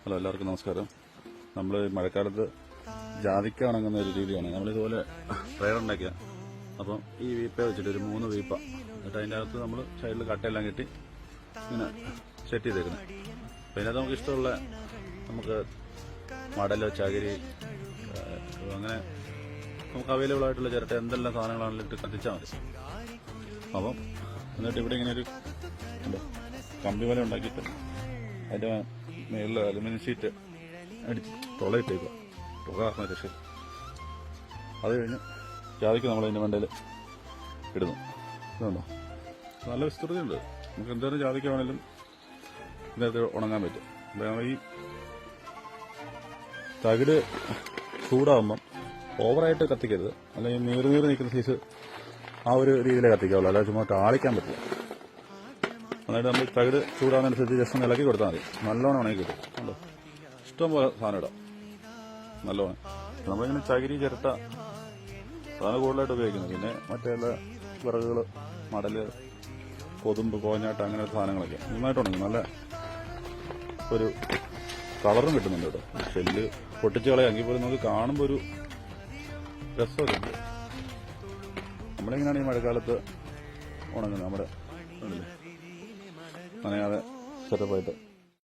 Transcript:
Hello, എല്ലാവർക്കും നമസ്കാരം. നമ്മൾ മഴക്കാലത്ത് ജാതിക്ക ഉണങ്ങുന്ന ഒരു രീതിയാണ്. നമ്മളിതുപോലെ ട്രെയറുണ്ടാക്കിയ അപ്പം ഈ വീപ്പ വെച്ചിട്ട് ഒരു 3 വീപ്പ എന്നിട്ട് അതിൻ്റെ അകത്ത് നമ്മൾ സൈഡിൽ കട്ടയെല്ലാം കെട്ടി ഇങ്ങനെ സെറ്റ് ചെയ്തേക്കുന്നത്. അപ്പം അതിനകത്ത് നമുക്ക് ഇഷ്ടമുള്ള നമുക്ക് മടല്, ചകിരി, അങ്ങനെ നമുക്ക് അവൈലബിൾ ആയിട്ടുള്ള ചിരട്ട എന്തെല്ലാം സാധനങ്ങളാണെങ്കിലും ഇട്ട് കത്തിച്ചാൽ മതി. അപ്പം എന്നിട്ട് ഇവിടെ ഇങ്ങനെ ഒരു കമ്പി വല ഉണ്ടാക്കിയിട്ട് അതിൻ്റെ മേളിൽ അലുമിനിയം ഷീറ്റ് അടിച്ച് തുളയിട്ടേക്കുക. തുക രക്ഷ. അത് കഴിഞ്ഞ് ജാതിക്ക് നമ്മളതിൻ്റെ മണ്ടയിൽ ഇടുന്നു. ഇതുണ്ടോ, നല്ല വിസ്തൃതിയുണ്ട്. നമുക്ക് എന്തായാലും ജാതിക്ക് വേണമെങ്കിലും ഇതിനകത്ത് ഉണങ്ങാൻ പറ്റും. അപ്പോൾ ഈ തകിട് ചൂടാകുമ്പം ഓവറായിട്ട് കത്തിക്കരുത്, അല്ലെങ്കിൽ നീറി നിൽക്കുന്ന സൈസ് ആ ഒരു രീതിയിലേ കത്തിക്കാവുള്ളൂ, അല്ലാതെ ചുമ്മാ ആളിക്കാൻ പറ്റില്ല. അതായത് നമ്മൾ തകിട് ചൂടാകുന്നതനുസരിച്ച് ജസ്റ്റ് ഒന്ന് ഇളക്കി കൊടുത്താൽ മതി. നല്ലോണം ഉണങ്ങി കിട്ടും. കണ്ടോ, ഇഷ്ടംപോലെ സാധനം ഇടാം നല്ലോണം. നമ്മളിങ്ങനെ ചകിരി, ചിരട്ട അതാണ് കൂടുതലായിട്ട് ഉപയോഗിക്കുന്നത്. പിന്നെ മറ്റേ വിറകുകൾ, മടല്, കൊതുമ്പ്, കോഞ്ഞാട്ട, അങ്ങനെ സാധനങ്ങളൊക്കെ നന്നായിട്ട് ഉണങ്ങും. നല്ല ഒരു കളറും കിട്ടുന്നുണ്ട് കേട്ടോ. ഷെല്ല് പൊട്ടിച്ച് കളയാമെങ്കിൽ പോലും നമുക്ക് കാണുമ്പോൾ ഒരു രസമൊക്കെ ഉണ്ട്. നമ്മളിങ്ങനെയാണ് ഈ മഴക്കാലത്ത് ഉണങ്ങുന്നത്. നമ്മുടെ നനയാതെ സെറ്റപ്പായിട്ട്